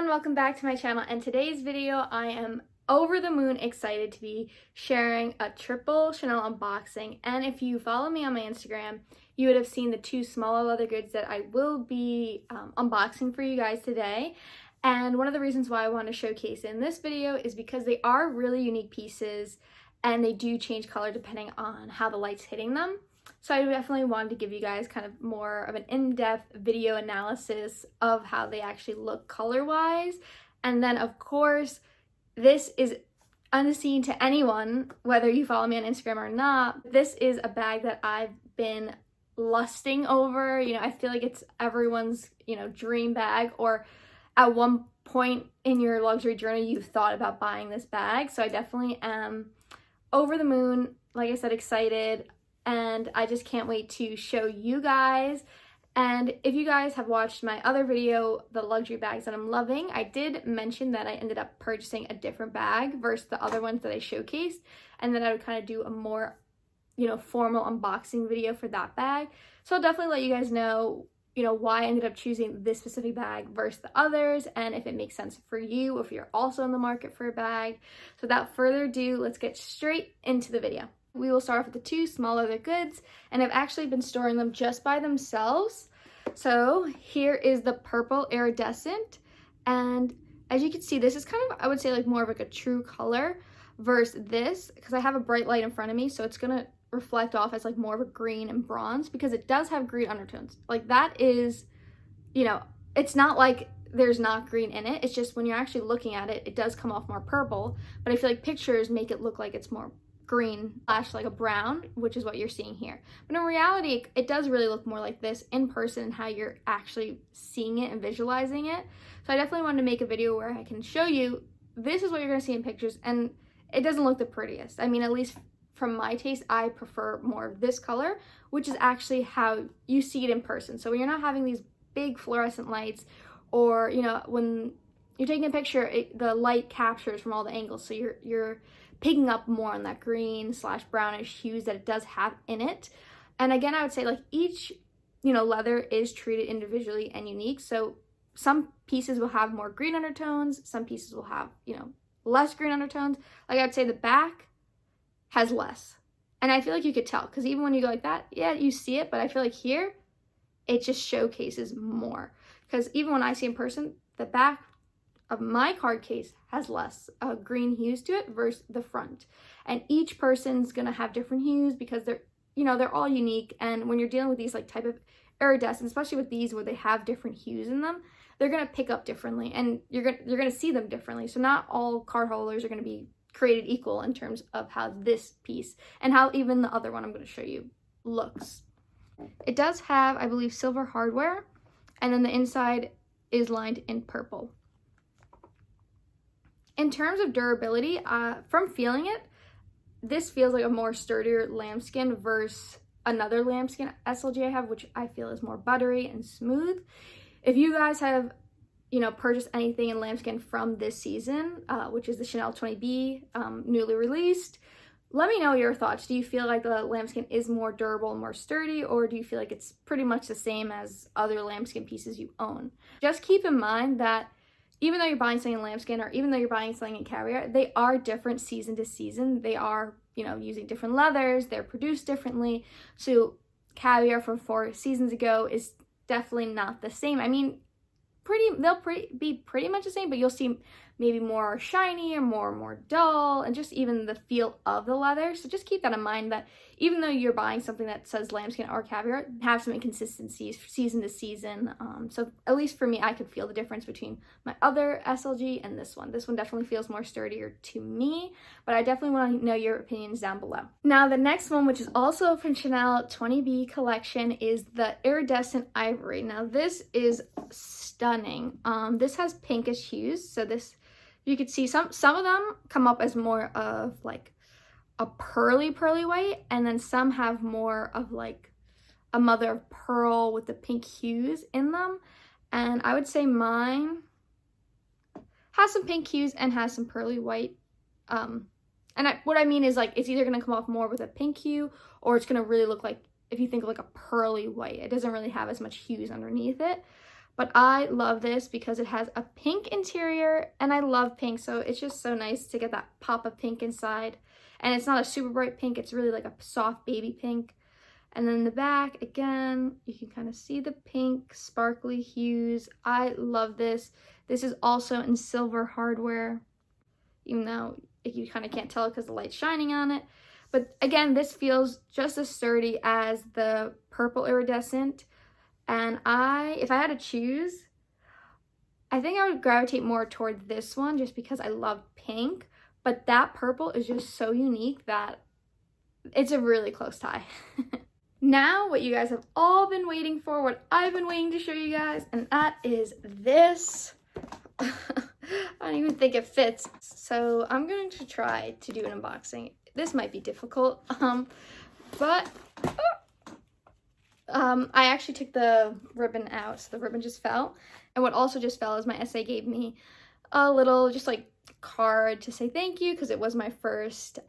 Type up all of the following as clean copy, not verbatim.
everyone, welcome back to my channel. And today's video I am over the moon excited to be sharing a triple Chanel unboxing. And if you follow me on my Instagram, you would have seen the two smaller leather goods that I will be unboxing for you guys today. And one of the reasons why I want to showcase in this video is because they are really unique pieces and they do change color depending on how the light's hitting them. So I definitely wanted to give you guys kind of more of an in-depth video analysis of how they actually look color-wise. And then of course, this is unseen to anyone, whether you follow me on Instagram or not. This is a bag that I've been lusting over. You know, I feel like it's everyone's, dream bag, or at one point in your luxury journey, you've thought about buying this bag. So I definitely am over the moon, like I said, excited. And I just can't wait to show you guys. And if you guys have watched my other video, the luxury bags that I'm loving, I did mention that I ended up purchasing a different bag versus the other ones that I showcased, and then I would kind of do a more, formal unboxing video for that bag. So I'll definitely let you guys know, why I ended up choosing this specific bag versus the others, and if it makes sense for you, if you're also in the market for a bag. So without further ado, let's get straight into the video. We will start off with the two small leather goods, and I've actually been storing them just by themselves. So here is the purple iridescent, and as you can see, this is kind of, I would say, like more of like a true color versus this, because I have a bright light in front of me, so it's gonna reflect off as like more of a green and bronze, because it does have green undertones. Like that is, it's not like there's not green in it, it's just when you're actually looking at it, it does come off more purple, but I feel like pictures make it look like it's more green / like a brown, which is what you're seeing here. But in reality, it does really look more like this in person and how you're actually seeing it and visualizing it. So I definitely wanted to make a video where I can show you this is what you're going to see in pictures, and it doesn't look the prettiest. I mean, at least from my taste, I prefer more of this color, which is actually how you see it in person. So when you're not having these big fluorescent lights, or when you're taking a picture, the light captures from all the angles, so you're picking up more on that green / brownish hues that it does have in it. And again, I would say like each, leather is treated individually and unique. So some pieces will have more green undertones, some pieces will have, less green undertones. Like I would say the back has less. And I feel like you could tell, because even when you go like that, yeah, you see it, but I feel like here, it just showcases more. Because even when I see in person, the back of my card case has less green hues to it versus the front, and each person's gonna have different hues because they're all unique. And when you're dealing with these like type of iridescent, especially with these where they have different hues in them, they're gonna pick up differently, and you're gonna see them differently. So not all card holders are gonna be created equal in terms of how this piece and how even the other one I'm going to show you looks. It does have, I believe, silver hardware, and then the inside is lined in purple. In terms of durability, from feeling it, this feels like a more sturdier lambskin versus another lambskin SLG I have, which I feel is more buttery and smooth. If you guys have, purchased anything in lambskin from this season, which is the Chanel 20B, newly released, let me know your thoughts. Do you feel like the lambskin is more durable and more sturdy, or do you feel like it's pretty much the same as other lambskin pieces you own? Just keep in mind that even though you're buying something in lambskin, or even though you're buying something in caviar, they are different season to season. They are, using different leathers, they're produced differently. So caviar from 4 seasons ago is definitely not the same. I mean, they'll be pretty much the same, but you'll see maybe more shiny or more dull, and just even the feel of the leather. So just keep that in mind, that even though you're buying something that says lambskin or caviar, have some inconsistencies season to season. So at least for me, I could feel the difference between my other SLG and this one. This one definitely feels more sturdier to me, but I definitely want to know your opinions down below. Now the next one, which is also from Chanel 20B collection, is the Iridescent Ivory. Now this is stunning. This has pinkish hues, so this, you could see some of them come up as more of like a pearly white, and then some have more of like a mother of pearl with the pink hues in them. And I would say mine has some pink hues and has some pearly white. What I mean is, like, it's either going to come off more with a pink hue, or it's going to really look like, if you think of like a pearly white, it doesn't really have as much hues underneath it. But I love this because it has a pink interior, and I love pink, so it's just so nice to get that pop of pink inside. And it's not a super bright pink, it's really like a soft baby pink. And then the back, again, you can kind of see the pink sparkly hues. I love this. This is also in silver hardware, even though you kind of can't tell because the light's shining on it. But again, this feels just as sturdy as the purple iridescent. And if I had to choose, I think I would gravitate more toward this one just because I love pink. But that purple is just so unique that it's a really close tie. Now, what you guys have all been waiting for, what I've been waiting to show you guys, and that is this. I don't even think it fits. So I'm going to try to do an unboxing. This might be difficult, but I actually took the ribbon out, so the ribbon just fell. And what also just fell is my SA gave me a little just like card to say thank you, because it was my first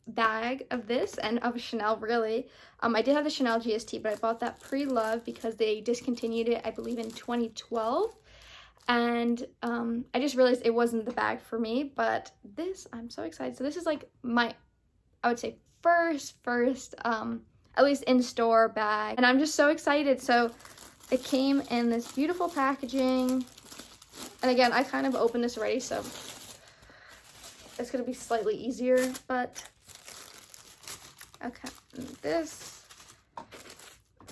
bag of this and of Chanel, really. I did have the Chanel GST, but I bought that pre-loved because they discontinued it, I believe, in 2012. And I just realized it wasn't the bag for me, but this, I'm so excited. So this is like my, I would say first at least in-store bag, and I'm just so excited. So it came in this beautiful packaging, and again, I kind of opened this already, so it's gonna be slightly easier, but okay, and this,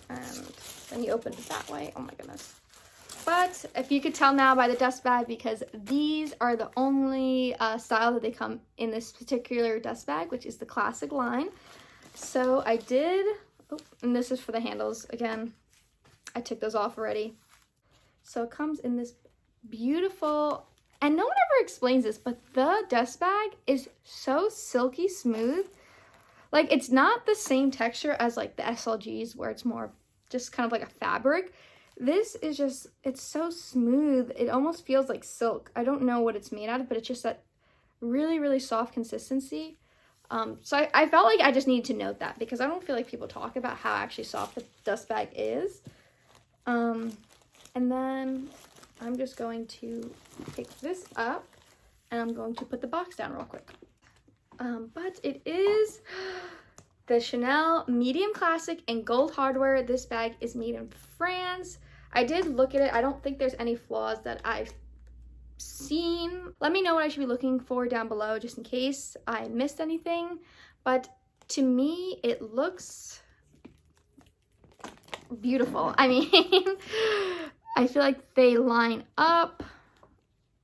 and then you open it that way. Oh my goodness. But if you could tell now by the dust bag, because these are the only style that they come in this particular dust bag, which is the classic line. So I did, oh, and this is for the handles. Again, I took those off already. So it comes in this beautiful, and no one ever explains this, but the dust bag is so silky smooth. Like, it's not the same texture as like the SLGs where it's more just kind of like a fabric. This is just, it's so smooth. It almost feels like silk. I don't know what it's made out of, but it's just that really, really soft consistency. So I felt like I just needed to note that because I don't feel like people talk about how actually soft the dust bag is. And then I'm just going to pick this up and I'm going to put the box down real quick. But it is the Chanel Medium Classic in gold hardware. This bag is made in France. I did look at it. I don't think there's any flaws that I've seen. Let me know what I should be looking for down below just in case I missed anything. But to me, it looks beautiful. I mean, I feel like they line up,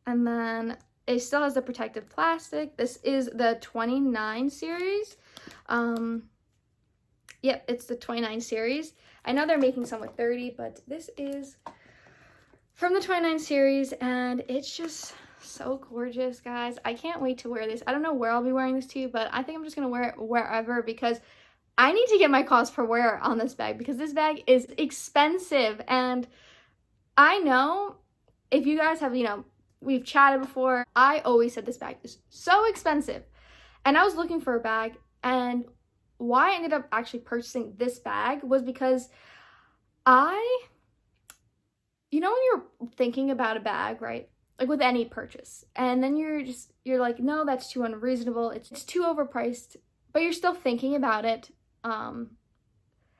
and then it still has the protective plastic. This is the 29 series. Yep, it's the 29 series. I know they're making some with 30, but this is from the 29 series, and it's just so gorgeous, guys. I can't wait to wear this. I don't know where I'll be wearing this to, but I think I'm just gonna wear it wherever because I need to get my cost per wear on this bag because this bag is expensive. And I know if you guys have, we've chatted before, I always said this bag is so expensive. And I was looking for a bag, and why I ended up actually purchasing this bag was because when you're thinking about a bag, right? Like with any purchase, and then you're like, no, that's too unreasonable. It's too overpriced, but you're still thinking about it. And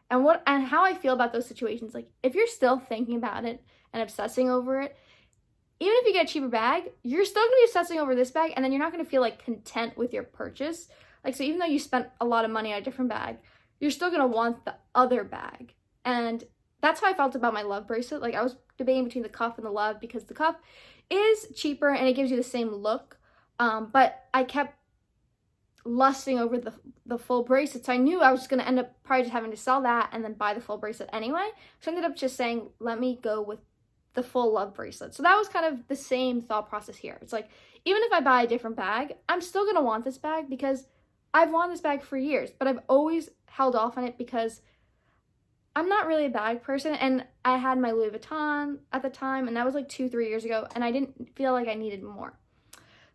how I feel about those situations, like if you're still thinking about it and obsessing over it, even if you get a cheaper bag, you're still gonna be obsessing over this bag, and then you're not gonna feel like content with your purchase. Like, so even though you spent a lot of money on a different bag, you're still gonna want the other bag. And that's how I felt about my love bracelet. Like, I was debating between the cuff and the love because the cuff is cheaper and it gives you the same look. But I kept lusting over the full bracelet. So I knew I was just gonna end up probably just having to sell that and then buy the full bracelet anyway. So I ended up just saying, let me go with the full love bracelet. So that was kind of the same thought process here. It's like, even if I buy a different bag, I'm still gonna want this bag because I've wanted this bag for years, but I've always held off on it because I'm not really a bag person, and I had my Louis Vuitton at the time, and that was like 2-3 years ago, and I didn't feel like I needed more.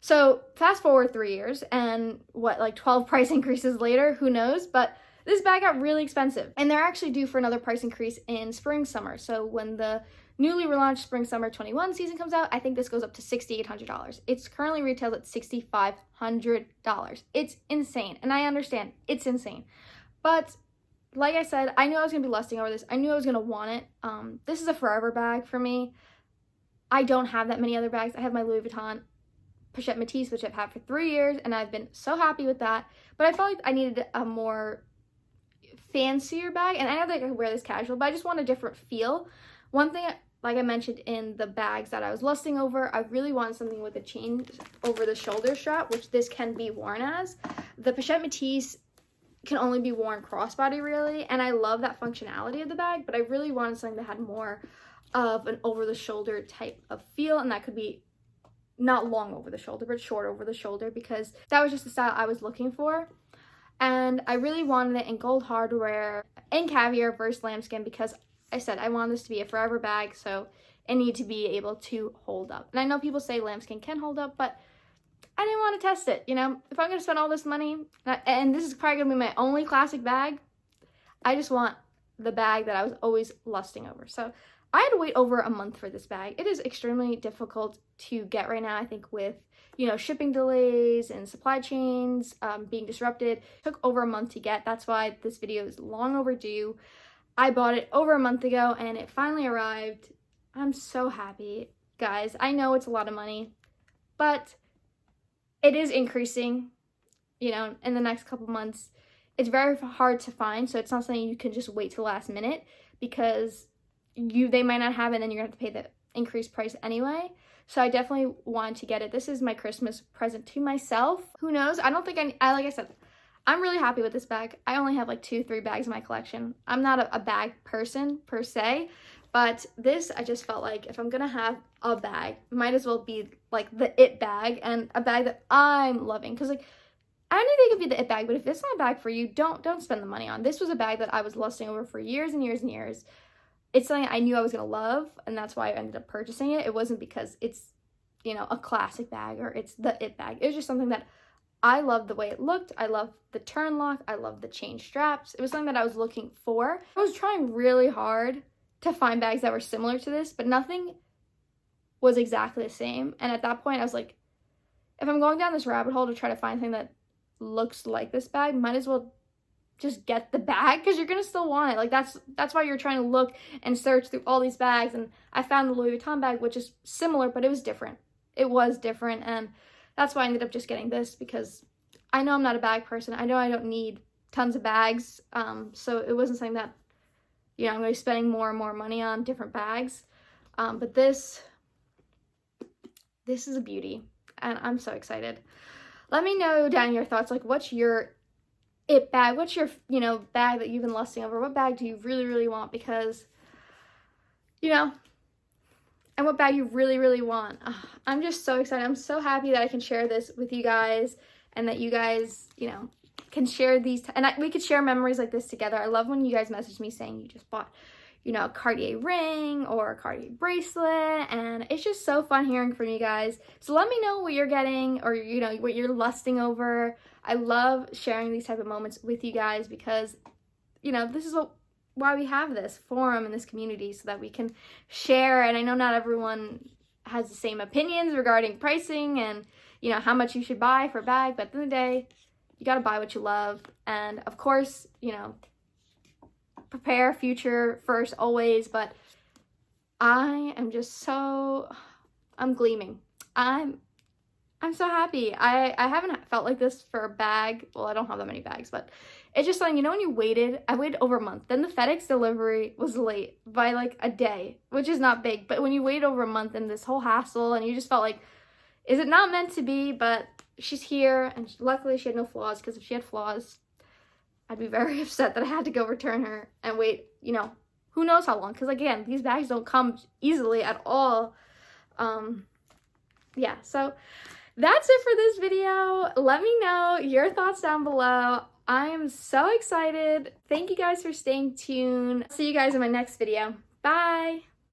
So fast forward 3 years, and like 12 price increases later, who knows, but this bag got really expensive. And they're actually due for another price increase in spring, summer. So when the newly relaunched spring, summer 21 season comes out, I think this goes up to $6,800. It's currently retailed at $6,500. It's insane. And I understand, it's insane. But like I said, I knew I was going to be lusting over this. I knew I was going to want it. This is a forever bag for me. I don't have that many other bags. I have my Louis Vuitton Pochette Métis, which I've had for 3 years, and I've been so happy with that. But I felt like I needed a more fancier bag, and I know that I could wear this casual, but I just want a different feel. One thing, like I mentioned in the bags that I was lusting over, I really wanted something with a chain over the shoulder strap, which this can be worn as. The Pochette Métis can only be worn crossbody, really, and I love that functionality of the bag, but I really wanted something that had more of an over-the-shoulder type of feel, and that could be not long over the shoulder, but short over the shoulder, because that was just the style I was looking for. And I really wanted it in gold hardware, in caviar versus lambskin, because I said I wanted this to be a forever bag, so it needed to be able to hold up. And I know people say lambskin can hold up, but I didn't want to test it, you know? If I'm going to spend all this money, and this is probably going to be my only classic bag, I just want the bag that I was always lusting over. So I had to wait over a month for this bag. It is extremely difficult to get right now, I think, with, you know, shipping delays and supply chains being disrupted. It took over a month to get. That's why this video is long overdue. I bought it over a month ago and it finally arrived. I'm so happy, guys. I know it's a lot of money, but it is increasing, you know, in the next couple months. It's very hard to find, so it's not something you can just wait till the last minute, because they might not have it and then you're gonna have to pay the increased price anyway. So I definitely wanted to get it. This is my Christmas present to myself. Who knows? I don't think I like I said, I'm really happy with this bag. I only have like 2-3 bags in my collection. I'm not a bag person per se, but this, I just felt like if I'm gonna have a bag, might as well be like the it bag, and a bag that I'm loving. Because like, anything could be the it bag, but if it's not a bag for you, don't spend the money on. This was a bag that I was lusting over for years and years and years. It's something I knew I was going to love, and that's why I ended up purchasing it. It wasn't because it's, you know, a classic bag or it's the it bag. It was just something that I loved the way it looked. I loved the turn lock. I loved the chain straps. It was something that I was looking for. I was trying really hard to find bags that were similar to this, but nothing was exactly the same. And at that point, I was like, if I'm going down this rabbit hole to try to find something that looks like this bag, might as well just get the bag, because you're gonna still want it. Like that's why you're trying to look and search through all these bags. And I found the Louis Vuitton bag, which is similar, but it was different. It was different, and that's why I ended up just getting this, because I know I'm not a bag person. I know I don't need tons of bags, so it wasn't something that, you know, I'm gonna be spending more and more money on different bags. But this is a beauty, and I'm so excited. Let me know down in your thoughts, like, what's your it bag? What's your, you know, bag that you've been lusting over? What bag do you really, really want? Because, you know, and what bag you really, really want. I'm just so excited. I'm so happy that I can share this with you guys, and that you guys, you know, can share these, we could share memories like this together. I love when you guys message me saying you just bought, you know, a Cartier ring or a Cartier bracelet, and it's just so fun hearing from you guys. So let me know what you're getting, or, you know, what you're lusting over. I love sharing these type of moments with you guys, because, you know, this is why we have this forum and this community, so that we can share. And I know not everyone has the same opinions regarding pricing and, you know, how much you should buy for a bag, but at the end of the day, you got to buy what you love. And of course, you know, prepare future first always, but I am just so, I'm gleaming. I'm so happy. I haven't felt like this for a bag. Well, I don't have that many bags, but it's just something, you know, when you I waited over a month. Then the FedEx delivery was late by like a day, which is not big. But when you wait over a month and this whole hassle, and you just felt like, is it not meant to be? But she's here, and luckily she had no flaws, because if she had flaws, I'd be very upset that I had to go return her and wait, you know, who knows how long. Because again, these bags don't come easily at all. Yeah, so that's it for this video. Let me know your thoughts down below. I am so excited. Thank you guys for staying tuned. See you guys in my next video. Bye.